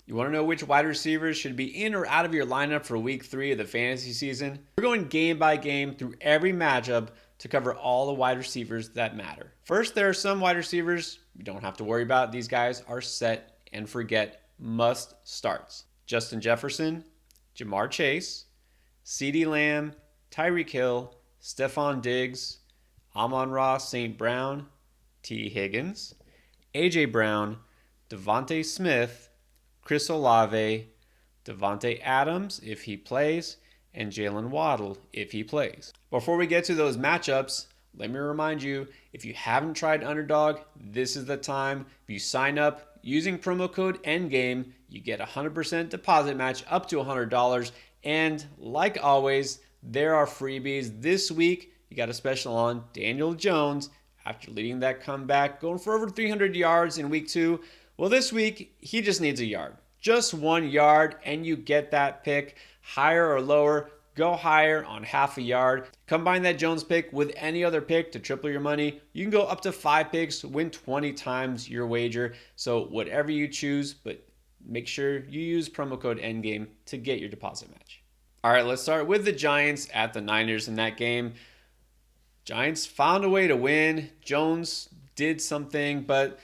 You want to know which wide receivers should be in or out of your lineup for week 3 of the fantasy season? We're going game by game through every matchup to cover all the wide receivers that matter. First, there are some wide receivers you don't have to worry about. These guys are set and forget must starts. Justin Jefferson, Jamar Chase, CeeDee Lamb, Tyreek Hill, Stephon Diggs, Amon-Ra St. Brown, T. Higgins, A.J. Brown, Devontae Smith, Chris Olave, Devontae Adams if he plays, and Jalen Waddle if he plays. Before we get to those matchups, let me remind you, if you haven't tried Underdog, this is the time. If you sign up using promo code ENDGAME, you get a 100% deposit match up to $100. And like always, there are freebies. This week, you got a special on Daniel Jones after leading that comeback, going for over 300 yards in week 2. Well, this week, he just needs a yard. Just 1 yard, and you get that pick. Higher or lower, go higher on half a yard. Combine that Jones pick with any other pick to triple your money. You can go up to 5 picks, win 20 times your wager. So whatever you choose, but make sure you use promo code ENDGAME to get your deposit match. All right, let's start with the Giants at the Niners in that game. Giants found a way to win. Jones did something, but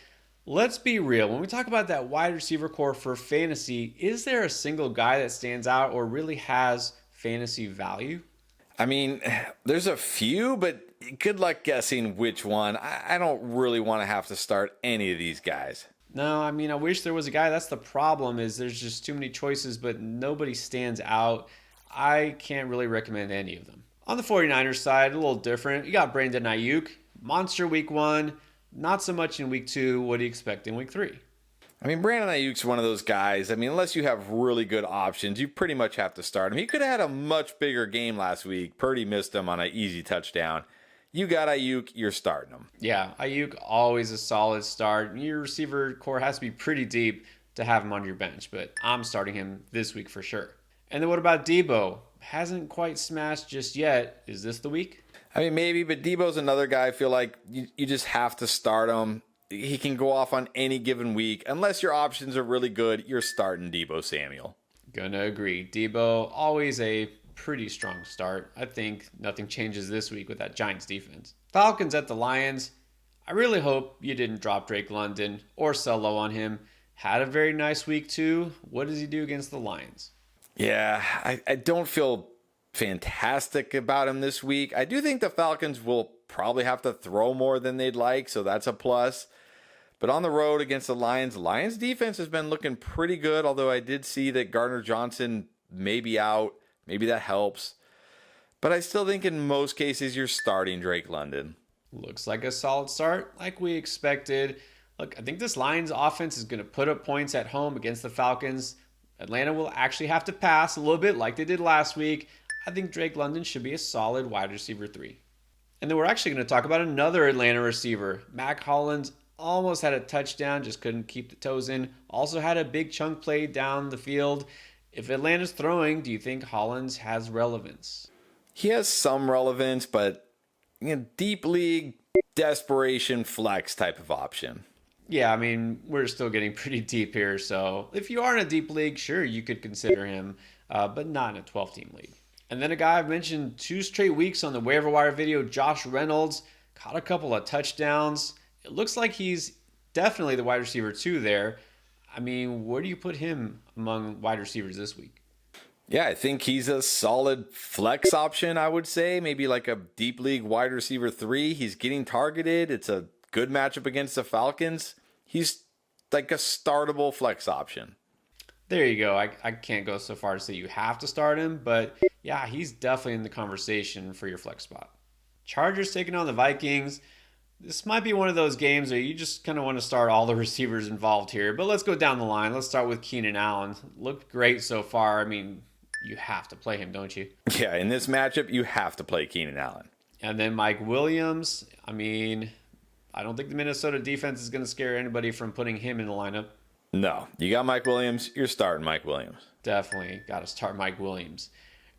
let's be real. When we talk about that wide receiver core for fantasy, is there a single guy that stands out or really has fantasy value? I mean, there's a few, but good luck guessing which one. I don't really want to have to start any of these guys. No, I mean, I wish there was a guy. That's the problem, is there's just too many choices, but nobody stands out. I can't really recommend any of them. On the 49ers side, a little different. You got Brandon Ayuk, monster week 1, not so much in week 2. What do you expect in week 3? I mean, Brandon Ayuk's one of those guys. I mean, unless you have really good options, you pretty much have to start him. He could have had a much bigger game last week. Purdy missed him on an easy touchdown. You got Ayuk, you're starting him. Yeah, Ayuk always a solid start. Your receiver core has to be pretty deep to have him on your bench, but I'm starting him this week for sure. And then what about Debo? Hasn't quite smashed just yet. Is this the week? I mean, maybe, but Debo's another guy I feel like you just have to start him. He can go off on any given week. Unless your options are really good, you're starting Debo Samuel. Gonna agree. Debo, always a pretty strong start. I think nothing changes this week with that Giants defense. Falcons at the Lions. I really hope you didn't drop Drake London or sell low on him. Had a very nice week too. What does he do against the Lions? Yeah, I don't feel fantastic about him this week. I do think the Falcons will probably have to throw more than they'd like, so that's a plus. But on the road against the Lions defense has been looking pretty good, although I did see that Gardner Johnson may be out. Maybe that helps. But I still think in most cases you're starting Drake London. Looks like a solid start, like we expected. Look, I think this Lions offense is going to put up points at home against the Falcons. Atlanta will actually have to pass a little bit like they did last week. I think Drake London should be a solid wide receiver 3. And then we're actually going to talk about another Atlanta receiver. Mac Hollins almost had a touchdown, just couldn't keep the toes in. Also had a big chunk play down the field. If Atlanta's throwing, do you think Hollins has relevance? He has some relevance, but deep league, desperation, flex type of option. Yeah, I mean, we're still getting pretty deep here. So if you are in a deep league, sure, you could consider him, but not in a 12-team league. And then a guy I've mentioned 2 straight weeks on the waiver wire video, Josh Reynolds, caught a couple of touchdowns. It looks like he's definitely the wide receiver 2 there. I mean, where do you put him among wide receivers this week? Yeah, I think he's a solid flex option, I would say. Maybe like a deep league wide receiver 3. He's getting targeted. It's a good matchup against the Falcons. He's like a startable flex option. There you go. I can't go so far to say you have to start him, but yeah, he's definitely in the conversation for your flex spot. Chargers taking on the Vikings. This might be one of those games where you just kind of want to start all the receivers involved here, but let's go down the line. Let's start with Keenan Allen. Looked great so far. I mean, you have to play him, don't you? Yeah, in this matchup, you have to play Keenan Allen. And then Mike Williams. I mean, I don't think the Minnesota defense is going to scare anybody from putting him in the lineup. No, you got Mike Williams. You're starting Mike Williams. Definitely got to start Mike Williams.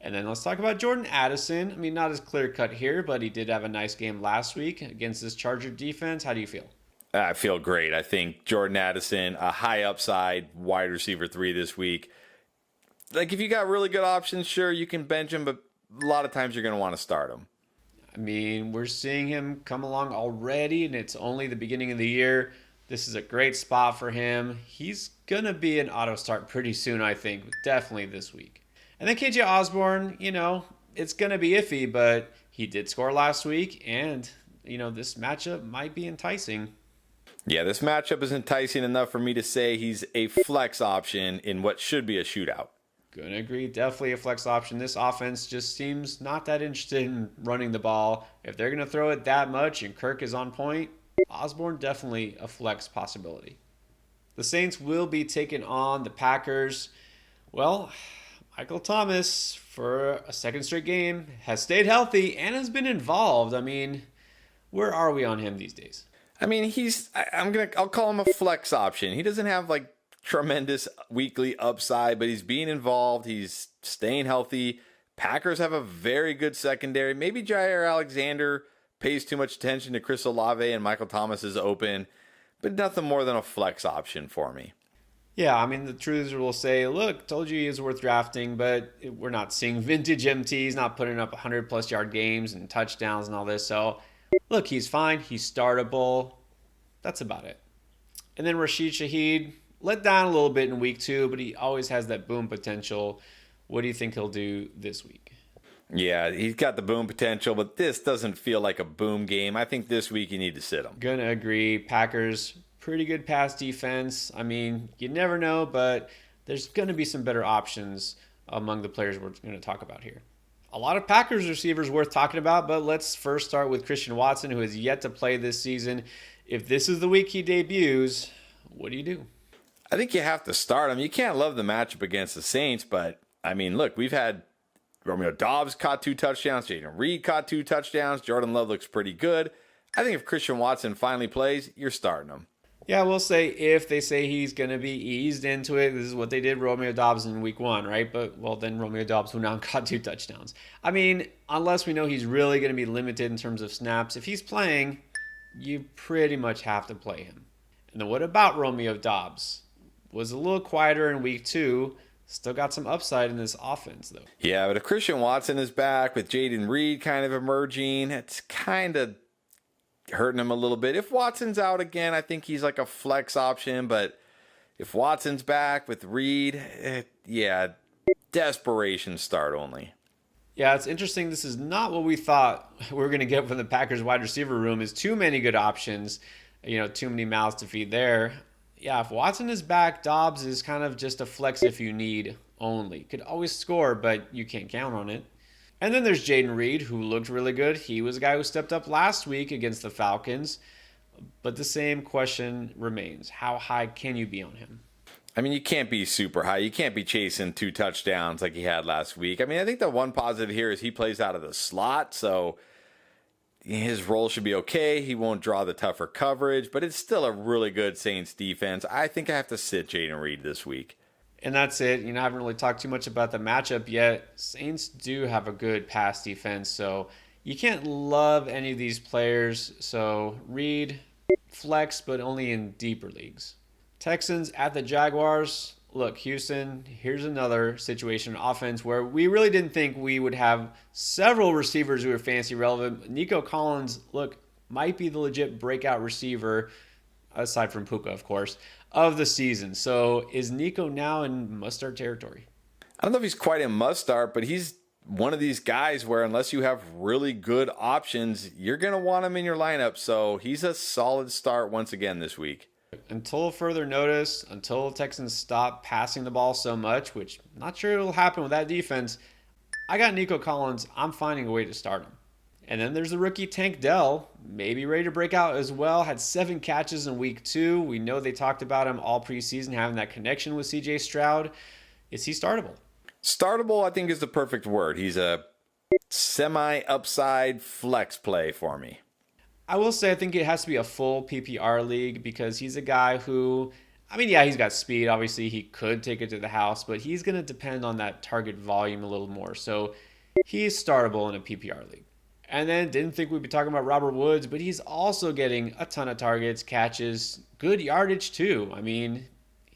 And then let's talk about Jordan Addison. I mean, not as clear cut here, but he did have a nice game last week against this Charger defense. How do you feel? I feel great. I think Jordan Addison, a high upside wide receiver 3 this week. Like, if you got really good options, sure, you can bench him, but a lot of times you're going to want to start him. I mean, we're seeing him come along already, and it's only the beginning of the year. This is a great spot for him. He's going to be an auto start pretty soon, I think. Definitely this week. And then KJ Osborne, it's going to be iffy, but he did score last week, and, this matchup might be enticing. Yeah, this matchup is enticing enough for me to say he's a flex option in what should be a shootout. Gonna agree. Definitely a flex option. This offense just seems not that interested in running the ball. If they're going to throw it that much and Kirk is on point, Osborne definitely a flex possibility. The Saints will be taking on the Packers. Well, Michael Thomas, for a second straight game, has stayed healthy and has been involved. I mean, where are we on him these days? I mean, I'll call him a flex option. He doesn't have like tremendous weekly upside, but he's being involved. He's staying healthy. Packers have a very good secondary. Maybe Jair Alexander pays too much attention to Chris Olave and Michael Thomas is open, but nothing more than a flex option for me. Yeah, I mean, the truthers will say, look, told you he was worth drafting, but we're not seeing vintage MTs, not putting up 100-plus yard games and touchdowns and all this. So, look, he's fine. He's startable. That's about it. And then Rashid Shaheed, let down a little bit in week 2, but he always has that boom potential. What do you think he'll do this week? Yeah, he's got the boom potential, but this doesn't feel like a boom game. I think this week you need to sit him. Gonna agree. Packers, pretty good pass defense. I mean, you never know, but there's gonna be some better options among the players we're going to talk about here. A lot of Packers receivers worth talking about, but let's first start with Christian Watson, who has yet to play this season. If this is the week he debuts, what do you do? I think you have to start him. You can't love the matchup against the Saints, but, I mean, look, we've had Romeo Doubs caught 2 touchdowns. Jaden Reed caught 2 touchdowns. Jordan Love looks pretty good. I think if Christian Watson finally plays, you're starting him. Yeah, we'll say if they say he's going to be eased into it, this is what they did Romeo Doubs in week 1, right? But, well, then Romeo Doubs went out and caught 2 touchdowns. I mean, unless we know he's really going to be limited in terms of snaps, if he's playing, you pretty much have to play him. And then what about Romeo Doubs? Was a little quieter in week 2. Still got some upside in this offense, though. Yeah, but if Christian Watson is back with Jaden Reed kind of emerging, it's kind of hurting him a little bit. If Watson's out again, I think he's like a flex option. But if Watson's back with Reed, desperation start only. Yeah, it's interesting. This is not what we thought we were going to get from the Packers wide receiver room. Is too many good options, too many mouths to feed there. Yeah, if Watson is back, Doubs is kind of just a flex if you need only. Could always score, but you can't count on it. And then there's Jaden Reed, who looked really good. He was a guy who stepped up last week against the Falcons. But the same question remains. How high can you be on him? I mean, you can't be super high. You can't be chasing 2 touchdowns like he had last week. I mean, I think the one positive here is he plays out of the slot, so his role should be okay. He won't draw the tougher coverage, but it's still a really good Saints defense. I think I have to sit Jaden Reed this week. And that's it. I haven't really talked too much about the matchup yet. Saints do have a good pass defense, so you can't love any of these players. So Reed, flex, but only in deeper leagues. Texans at the Jaguars. Look, Houston, here's another situation in offense where we really didn't think we would have several receivers who are fantasy relevant. Nico Collins, look, might be the legit breakout receiver, aside from Puka, of course, of the season. So is Nico now in must-start territory? I don't know if he's quite in must-start, but he's one of these guys where unless you have really good options, you're going to want him in your lineup. So he's a solid start once again this week. Until further notice, until the Texans stop passing the ball so much, which I'm not sure it'll happen with that defense, I got Nico Collins. I'm finding a way to start him. And then there's the rookie Tank Dell, maybe ready to break out as well. Had 7 catches in week 2. We know they talked about him all preseason, having that connection with CJ Stroud. Is he startable? Startable, I think, is the perfect word. He's a semi-upside flex play for me. I will say I think it has to be a full PPR league because he's a guy who, he's got speed. Obviously, he could take it to the house, but he's going to depend on that target volume a little more. So he's startable in a PPR league. And then didn't think we'd be talking about Robert Woods, but he's also getting a ton of targets, catches, good yardage too. I mean,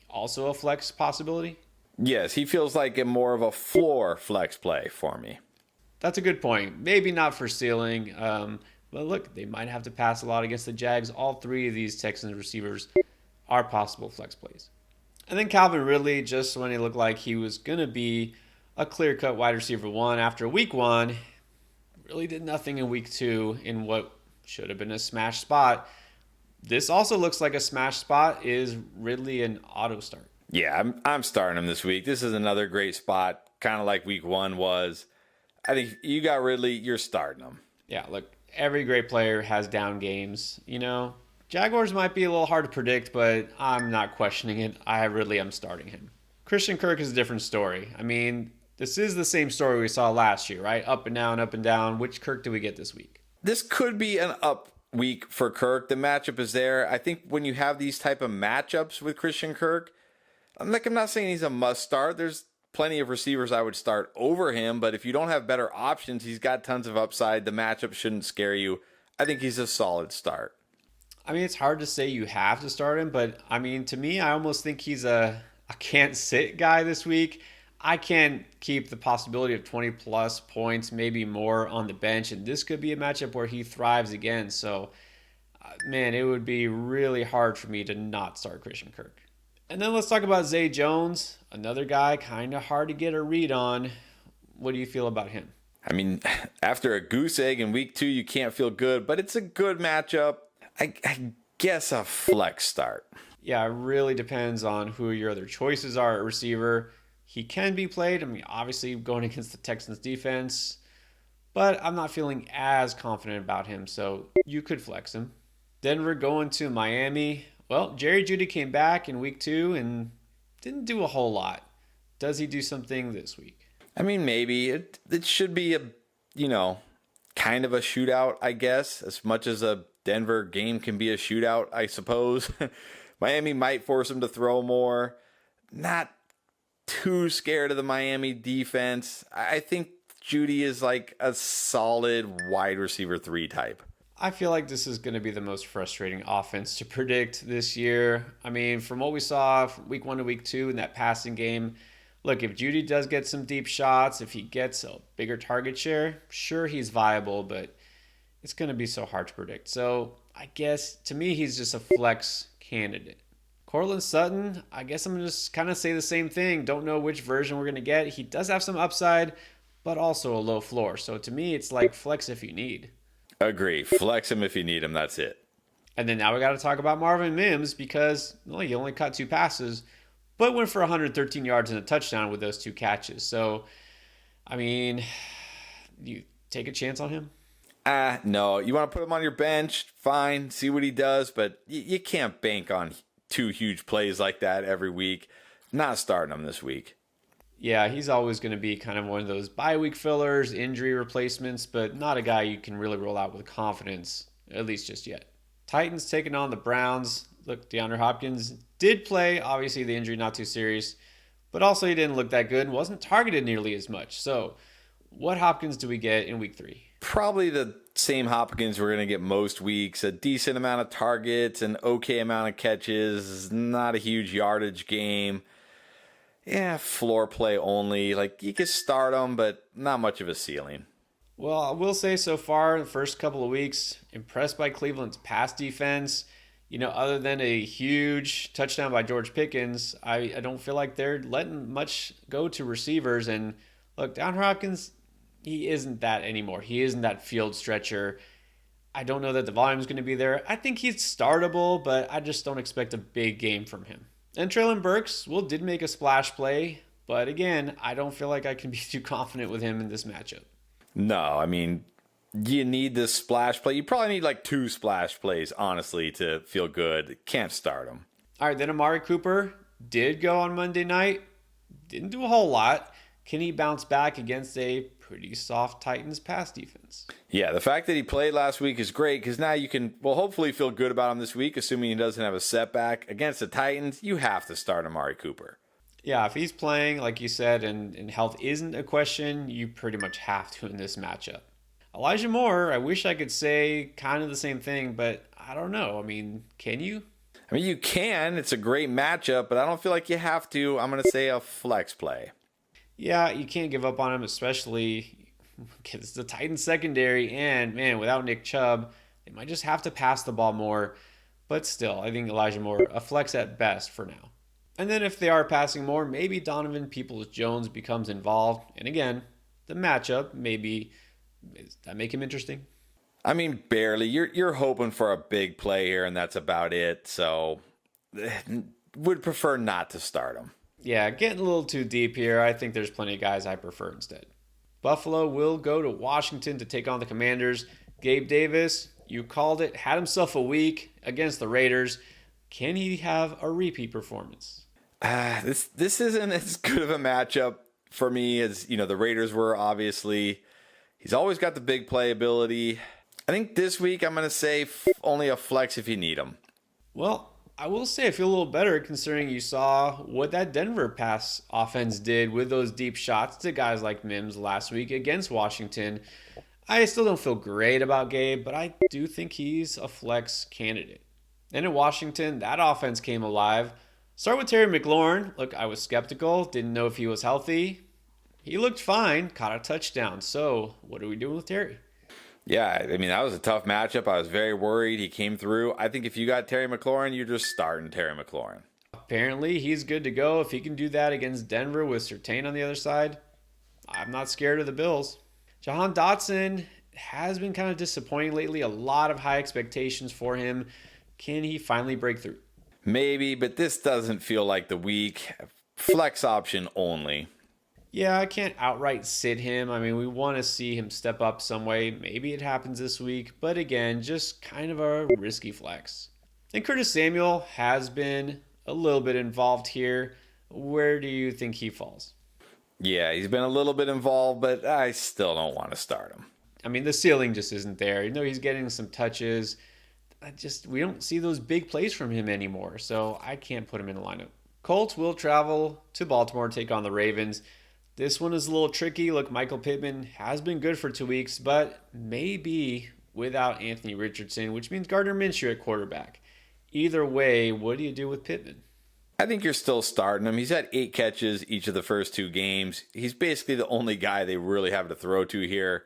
also a flex possibility. Yes, he feels like a more of a floor flex play for me. That's a good point. Maybe not for ceiling. But look, they might have to pass a lot against the Jags. All three of these Texans receivers are possible flex plays. And then Calvin Ridley, just when he looked like he was going to be a clear-cut wide receiver one after week one, really did nothing in week two in what should have been a smash spot. This also looks like a smash spot. Is Ridley an auto start? Yeah, I'm starting him this week. This is another great spot, kind of like week one was. I think you got Ridley, you're starting him. Yeah, look, every great player has down games. You know, Jaguars might be a little hard to predict, but I'm not questioning it. I really am starting him. Christian Kirk is a different story. I mean, this is the same story we saw last year, right? Up and down, up and down. Which Kirk do we get this week? This could be an up week for Kirk. The matchup is there. I think when you have these type of matchups with Christian Kirk, I'm not saying he's a must start. There's plenty of receivers I would start over him, but if you don't have better options, he's got tons of upside. The matchup shouldn't scare you. I think he's a solid start. I mean, it's hard to say you have to start him, but I mean, to me, I almost think he's a can't sit guy this week. I can't keep the possibility of 20 plus points, maybe more on the bench, and this could be a matchup where he thrives again. So, man, it would be really hard for me to not start Christian Kirk. And then let's talk about Zay Jones, another guy kind of hard to get a read on. What do you feel about him? I mean, after a goose egg in week two, you can't feel good, but it's a good matchup. I guess a flex start. Yeah, it really depends on who your other choices are at receiver. He can be played. I mean, obviously going against the Texans defense, but I'm not feeling as confident about him, so you could flex him. Denver going to Miami. Well, Jerry Jeudy came back in week two and didn't do a whole lot. Does he do something this week? I mean, maybe. It should be kind of a shootout, I guess, as much as a Denver game can be a shootout, I suppose. Miami might force him to throw more. Not too scared of the Miami defense. I think Jeudy is like a solid wide receiver 3 type. I feel like this is going to be the most frustrating offense to predict this year. I mean, from what we saw from week 1 to week 2 in that passing game, look, if Jeudy does get some deep shots, if he gets a bigger target share, sure, he's viable, but it's going to be so hard to predict. So I guess, to me, he's just a flex candidate. Cortland Sutton, I guess I'm going to just kind of say the same thing. Don't know which version we're going to get. He does have some upside, but also a low floor. So to me, it's like flex if you need. Agree. Flex him if you need him. That's it. And then now we got to talk about Marvin Mims because, well, he only caught 2 passes, but went for 113 yards and a touchdown with those 2 catches. So, I mean, you take a chance on him? No. You want to put him on your bench? Fine. See what he does, but you can't bank on 2 huge plays like that every week. Not starting him this week. Yeah, he's always going to be kind of one of those bye-week fillers, injury replacements, but not a guy you can really roll out with confidence, at least just yet. Titans taking on the Browns. Look, DeAndre Hopkins did play. Obviously, the injury not too serious, but also he didn't look that good and wasn't targeted nearly as much. So, what Hopkins do we get in week 3? Probably the same Hopkins we're going to get most weeks. A decent amount of targets, an okay amount of catches, not a huge yardage game. Yeah, floor play only. Like, you can start him, but not much of a ceiling. Well, I will say so far, the first couple of weeks, impressed by Cleveland's pass defense. You know, other than a huge touchdown by George Pickens, I don't feel like they're letting much go to receivers. And look, DeAndre Hopkins, he isn't that anymore. He isn't that field stretcher. I don't know that the volume is going to be there. I think he's startable, but I just don't expect a big game from him. And Treylon Burks, well, did make a splash play, but again, I don't feel like I can be too confident with him in this matchup. No, I mean, you need this splash play. You probably need like 2 splash plays, honestly, to feel good. Can't start him. All right, then Amari Cooper did go on Monday night. Didn't do a whole lot. Can he bounce back against a pretty soft Titans pass defense? Yeah, the fact that he played last week is great because now you can, well, hopefully feel good about him this week, assuming he doesn't have a setback. Against the Titans, you have to start Amari Cooper. Yeah, if he's playing, like you said, and health isn't a question, you pretty much have to in this matchup. Elijah Moore, I wish I could say kind of the same thing, but I don't know. I mean, can you? I mean, you can. It's a great matchup, but I don't feel like you have to. I'm going to say a flex play. Yeah, you can't give up on him, especially because it's the Titans secondary. And man, without Nick Chubb, they might just have to pass the ball more. But still, I think Elijah Moore, a flex at best for now. And then if they are passing more, maybe Donovan Peoples-Jones becomes involved. And again, the matchup, maybe, does that make him interesting? I mean, barely. You're hoping for a big play here, and that's about it. So, would prefer not to start him. Yeah, getting a little too deep here. I think there's plenty of guys I prefer instead. Buffalo will go to Washington to take on the Commanders. Gabe Davis, you called it, had himself a week against the Raiders. Can he have a repeat performance? This isn't as good of a matchup for me as, the Raiders were, obviously. He's always got the big play ability. I think this week I'm going to say only a flex if you need him. Well, I will say I feel a little better considering you saw what that Denver pass offense did with those deep shots to guys like Mims last week against Washington. I still don't feel great about Gabe, but I do think he's a flex candidate. And in Washington, that offense came alive. Start with Terry McLaurin. Look, I was skeptical, didn't know if he was healthy. He looked fine, caught a touchdown. So what are we doing with Terry? Yeah, I mean, that was a tough matchup. I was very worried. He came through. I think if you got Terry McLaurin, you're just starting Terry McLaurin. Apparently, he's good to go. If he can do that against Denver with Surtain on the other side, I'm not scared of the Bills. Jahan Dotson has been kind of disappointing lately. A lot of high expectations for him. Can he finally break through? Maybe, but this doesn't feel like the week. Flex option only. Yeah, I can't outright sit him. I mean, we want to see him step up some way. Maybe it happens this week, but again, just kind of a risky flex. And Curtis Samuel has been a little bit involved here. Where do you think he falls? Yeah, he's been a little bit involved, but I still don't want to start him. I mean, the ceiling just isn't there. You know, he's getting some touches. We don't see those big plays from him anymore, so I can't put him in the lineup. Colts will travel to Baltimore, take on the Ravens. This one is a little tricky. Look, Michael Pittman has been good for 2 weeks, but maybe without Anthony Richardson, which means Gardner Minshew at quarterback. Either way, what do you do with Pittman? I think you're still starting him. He's had 8 catches each of the first 2 games. He's basically the only guy they really have to throw to here.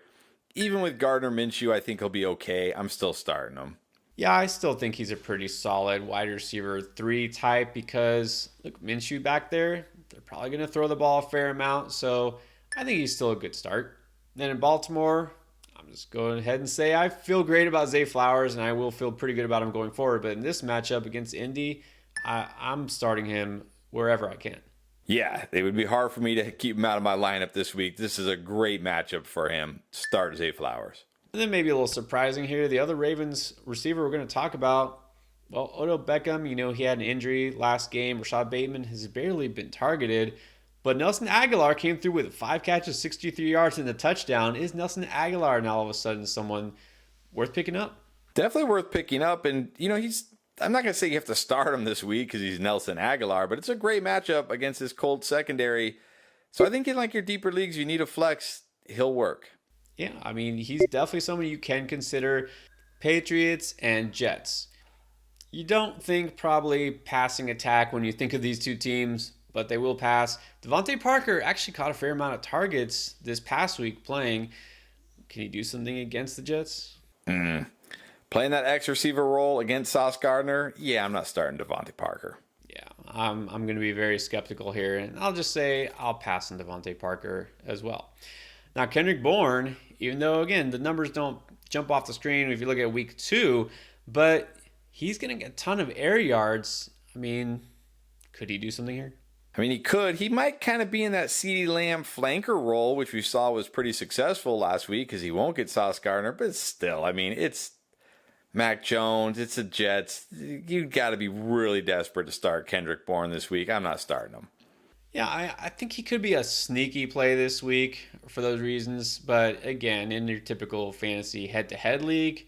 Even with Gardner Minshew, I think he'll be okay. I'm still starting him. Yeah, I still think he's a pretty solid wide receiver 3 type because, look, Minshew back there, they're probably going to throw the ball a fair amount, so I think he's still a good start. Then in Baltimore, I'm just going ahead and say I feel great about Zay Flowers, and I will feel pretty good about him going forward. But in this matchup against Indy, I'm starting him wherever I can. Yeah, it would be hard for me to keep him out of my lineup this week. This is a great matchup for him. Start Zay Flowers. And then maybe a little surprising here, the other Ravens receiver we're going to talk about, well, Odell Beckham, he had an injury last game. Rashad Bateman has barely been targeted. But Nelson Aguilar came through with 5 catches, 63 yards, and a touchdown. Is Nelson Aguilar now all of a sudden someone worth picking up? Definitely worth picking up. And, I'm not going to say you have to start him this week because he's Nelson Aguilar, but it's a great matchup against this Colts secondary. So I think in your deeper leagues, you need a flex. He'll work. Yeah, I mean, he's definitely someone you can consider. Patriots and Jets. You don't think probably passing attack when you think of these two teams, but they will pass. Devontae Parker actually caught a fair amount of targets this past week playing. Can he do something against the Jets? Playing that X receiver role against Sauce Gardner, yeah, I'm not starting Devontae Parker. Yeah, I'm going to be very skeptical here, and I'll just say I'll pass on Devontae Parker as well. Now, Kendrick Bourne, even though, again, the numbers don't jump off the screen if you look at week 2, but he's going to get a ton of air yards. I mean, could he do something here? I mean, he could. He might kind of be in that CeeDee Lamb flanker role, which we saw was pretty successful last week because he won't get Sauce Gardner, but still, I mean, it's Mac Jones, it's the Jets. You got to be really desperate to start Kendrick Bourne this week. I'm not starting him. Yeah, I think he could be a sneaky play this week for those reasons. But again, in your typical fantasy head-to-head league,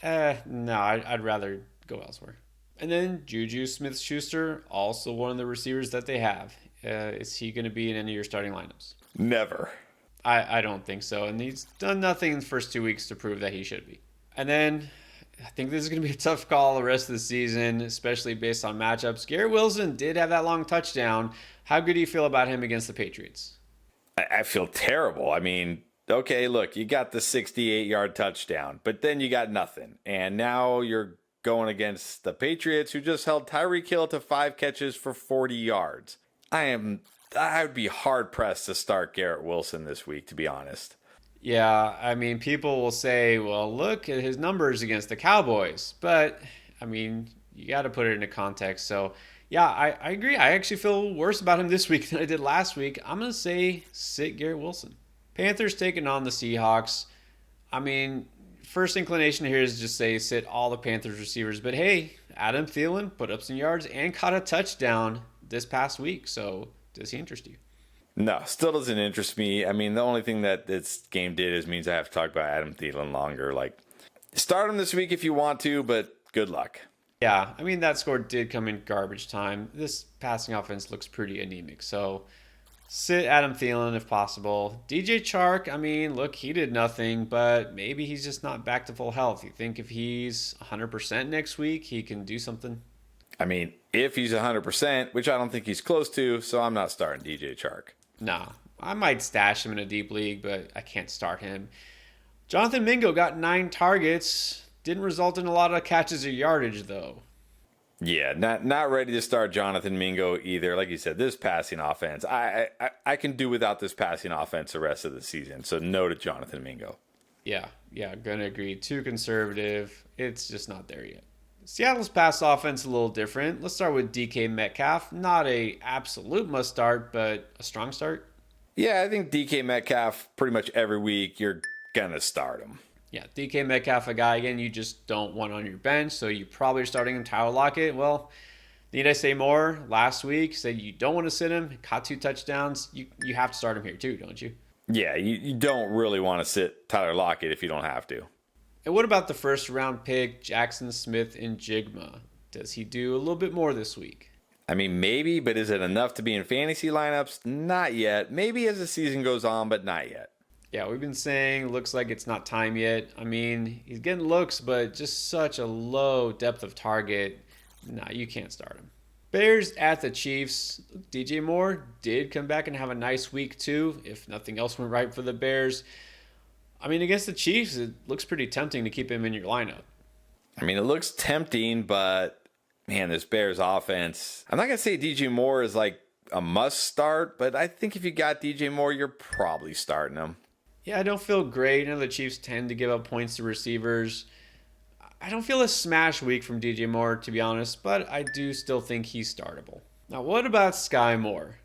no, I'd rather go elsewhere. And then Juju Smith-Schuster, also one of the receivers that they have. Is he going to be in any of your starting lineups? Never. I don't think so. And he's done nothing in the first 2 weeks to prove that he should be. And then I think this is going to be a tough call the rest of the season, especially based on matchups. Garrett Wilson did have that long touchdown. How good do you feel about him against the Patriots? I feel terrible. I mean, okay, look, you got the 68-yard touchdown, but then you got nothing. And now you're going against the Patriots, who just held Tyreek Hill to 5 catches for 40 yards. I would be hard-pressed to start Garrett Wilson this week, to be honest. Yeah, I mean, people will say, well, look at his numbers against the Cowboys. But, I mean, you got to put it into context. So, yeah, I agree. I actually feel worse about him this week than I did last week. I'm going to say sit Garrett Wilson. Panthers taking on the Seahawks. I mean, first inclination here is just say sit all the Panthers receivers. But, hey, Adam Thielen put up some yards and caught a touchdown this past week. So, does he interest you? No, still doesn't interest me. I mean, the only thing that this game did is means I have to talk about Adam Thielen longer. Like, start him this week if you want to, but good luck. Yeah, I mean, that score did come in garbage time. This passing offense looks pretty anemic. So, sit Adam Thielen if possible. DJ Chark, I mean, look, he did nothing, but maybe he's just not back to full health. You think if he's 100% next week, he can do something? I mean, if he's 100%, which I don't think he's close to, so I'm not starting DJ Chark. Nah, I might stash him in a deep league, but I can't start him. Jonathan Mingo got 9 targets. Didn't result in a lot of catches or yardage, though. Yeah, not ready to start Jonathan Mingo either. Like you said, this passing offense, I can do without this passing offense the rest of the season. So no to Jonathan Mingo. Yeah, gonna agree. Too conservative. It's just not there yet. Seattle's pass offense a little different. Let's start with DK Metcalf. Not a absolute must start, but a strong start. Yeah, I think DK Metcalf pretty much every week you're gonna start him. Yeah, DK Metcalf, a guy again you just don't want on your bench, so you probably are starting him. Tyler Lockett. Well, need I say more? Last week said you don't want to sit him. Caught 2 touchdowns. You have to start him here too, don't you? Yeah, you don't really want to sit Tyler Lockett if you don't have to. And what about the first round pick, Jackson Smith in Jigma? Does he do a little bit more this week? I mean, maybe, but is it enough to be in fantasy lineups? Not yet. Maybe as the season goes on, but not yet. Yeah, we've been saying looks like it's not time yet. I mean, he's getting looks, but just such a low depth of target. Nah, you can't start him. Bears at the Chiefs. DJ Moore did come back and have a nice week too, if nothing else went right for the Bears. I mean, against the Chiefs, it looks pretty tempting to keep him in your lineup. I mean, it looks tempting, but man, this Bears offense, I'm not going to say DJ Moore is like a must start, but I think if you got DJ Moore, you're probably starting him. Yeah, I don't feel great. The Chiefs tend to give up points to receivers. I don't feel a smash week from DJ Moore, to be honest, but I do still think he's startable. Now, what about Sky Moore?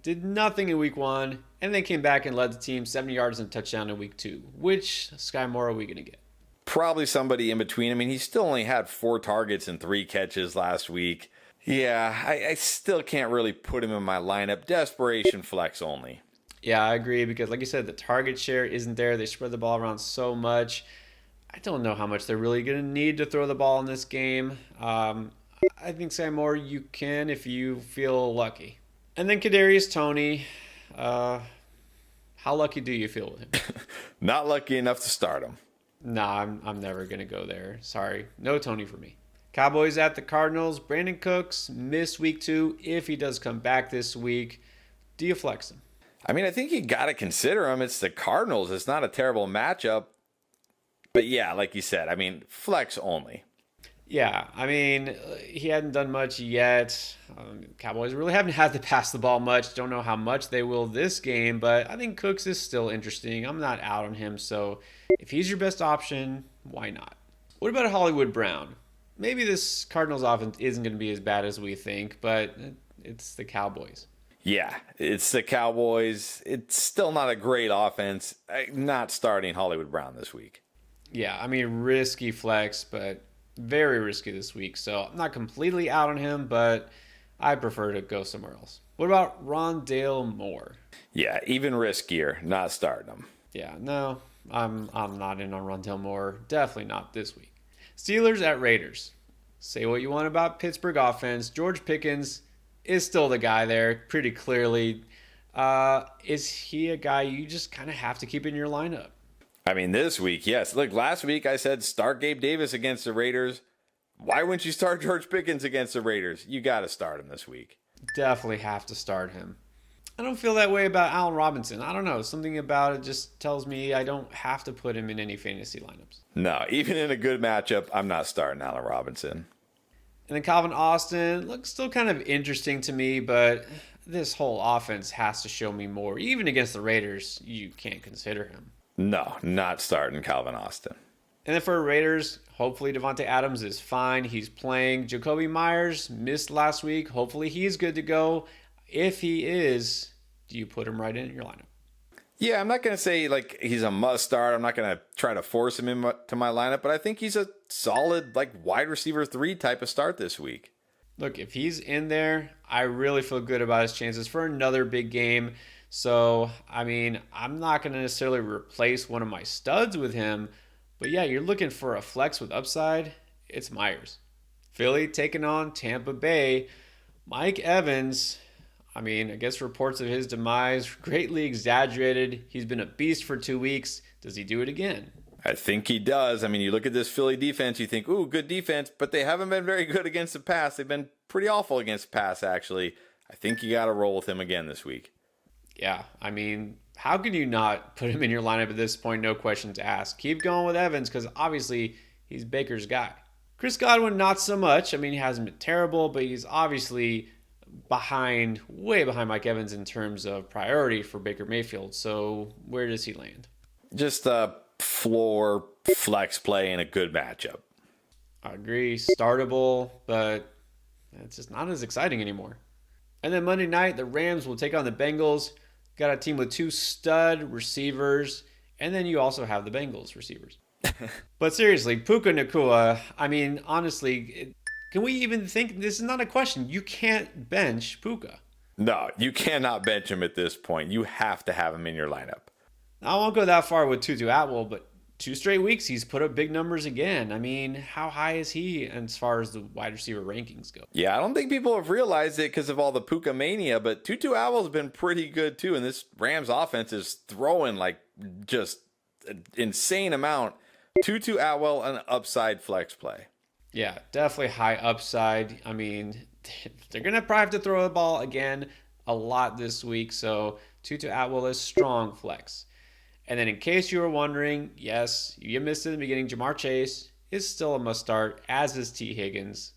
Did nothing in week 1, and then came back and led the team 70 yards and a touchdown in week 2. Which Sky Moore are we going to get? Probably somebody in between. I mean, he still only had 4 targets and 3 catches last week. Yeah, I still can't really put him in my lineup. Desperation flex only. Yeah, I agree, because like you said, the target share isn't there. They spread the ball around so much. I don't know how much they're really going to need to throw the ball in this game. I think Sky Moore, you can if you feel lucky. And then Kadarius Toney. How lucky do you feel with him? Not lucky enough to start him. Nah, I'm never going to go there. Sorry. No Toney for me. Cowboys at the Cardinals. Brandon Cooks missed week 2. If he does come back this week, do you flex him? I mean, I think you got to consider him. It's the Cardinals. It's not a terrible matchup. But yeah, like you said, I mean, flex only. Yeah, I mean, he hadn't done much yet. Cowboys really haven't had to pass the ball much. Don't know how much they will this game, but I think Cooks is still interesting. I'm not out on him, so if he's your best option, why not? What about Hollywood Brown? Maybe this Cardinals offense isn't going to be as bad as we think, but it's the Cowboys. Yeah, it's the Cowboys. It's still not a great offense. Not starting Hollywood Brown this week. Yeah, I mean, risky flex, but very risky this week. So I'm not completely out on him, but I prefer to go somewhere else. What about Rondale Moore? Yeah, even riskier, not starting him. Yeah, no, I'm not in on Rondale Moore. Definitely not this week. Steelers at Raiders. Say what you want about Pittsburgh offense. George Pickens is still the guy there, pretty clearly. Is he a guy you just kind of have to keep in your lineup? I mean, this week, yes. Look, last week I said start Gabe Davis against the Raiders. Why wouldn't you start George Pickens against the Raiders? You got to start him this week. Definitely have to start him. I don't feel that way about Allen Robinson. I don't know. Something about it just tells me I don't have to put him in any fantasy lineups. No, even in a good matchup, I'm not starting Allen Robinson. And then Calvin Austin looks still kind of interesting to me, but this whole offense has to show me more. Even against the Raiders, you can't consider him. No, not starting Calvin Austin. And then for Raiders, hopefully Devontae Adams is fine. He's playing. Jacoby Myers missed last week. Hopefully he's good to go. If he is, do you put him right in your lineup? Yeah, I'm not going to say like he's a must start. I'm not going to try to force him into my lineup, but I think he's a solid like wide receiver 3 type of start this week. Look, if he's in there, I really feel good about his chances for another big game. So, I mean, I'm not going to necessarily replace one of my studs with him, but yeah, you're looking for a flex with upside. It's Myers. Philly taking on Tampa Bay. Mike Evans, I mean, I guess reports of his demise greatly exaggerated. He's been a beast for 2 weeks. Does he do it again? I think he does. I mean, you look at this Philly defense, you think, ooh, good defense, but they haven't been very good against the pass. They've been pretty awful against the pass, actually. I think you got to roll with him again this week. Yeah, I mean, how can you not put him in your lineup at this point? No questions asked. Keep going with Evans because obviously he's Baker's guy. Chris Godwin, not so much. I mean, he hasn't been terrible, but he's obviously way behind Mike Evans in terms of priority for Baker Mayfield. So where does he land? Just a floor flex play in a good matchup. I agree, startable, but it's just not as exciting anymore. And then Monday night, the Rams will take on the Bengals. Got a team with 2 stud receivers, and then you also have the Bengals receivers. But seriously, Puka Nacua, I mean, honestly, can we even think, this is not a question, you can't bench Puka. No, you cannot bench him at this point. You have to have him in your lineup. I won't go that far with Tutu Atwell, but 2 straight weeks, he's put up big numbers again. I mean, how high is he as far as the wide receiver rankings go? Yeah, I don't think people have realized it because of all the Puka mania, but Tutu Atwell's been pretty good too, and this Rams offense is throwing like just an insane amount. Tutu Atwell, an upside flex play. Yeah, definitely high upside. I mean, they're going to probably have to throw the ball again a lot this week, so Tutu Atwell is strong flex. And then in case you were wondering, yes, you missed it in the beginning, Jamar Chase is still a must start, as is T. Higgins.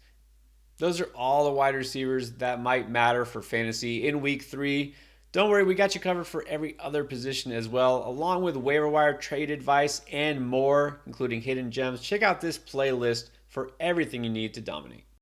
Those are all the wide receivers that might matter for fantasy in week 3. Don't worry, we got you covered for every other position as well, along with waiver wire trade advice and more, including hidden gems. Check out this playlist for everything you need to dominate.